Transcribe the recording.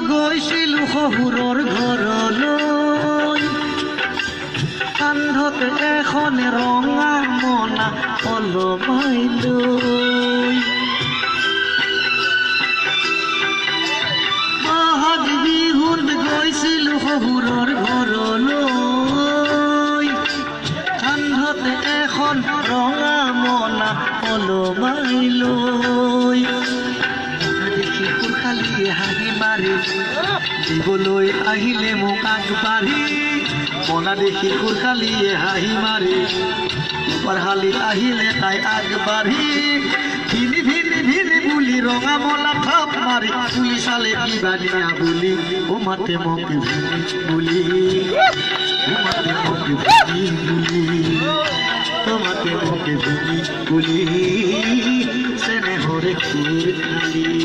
গৈছিল শহুৰৰ ঘৰলৈ কান্ধত এখন ৰঙা মনা অলমাই লৈ বহাগ বিহুত গৈছিল শহুৰৰ ঘৰলৈ কান্ধত এখন ৰঙা মনা অলমাই লৈ দেখি সুখালি হাঁহি মাৰি দিবলৈ আহিলে মোক আগবাঢ়ি মনা দেখি সুখালিয়ে হাঁহি মাৰি পঢ়ালি আহিলে তাই আগবাঢ়ি ভিনি ভিনি ভিনি বুলি ৰঙা মলা থাপ মাৰি তুলি চালে কিবা দিয়া বুলি ও মাতে মোক ভিনি বুলি ও মাতে মোক ভিনি বুলি তোমাকে মোক ভিনি বুলি চেনেহৰে খুৰ খালি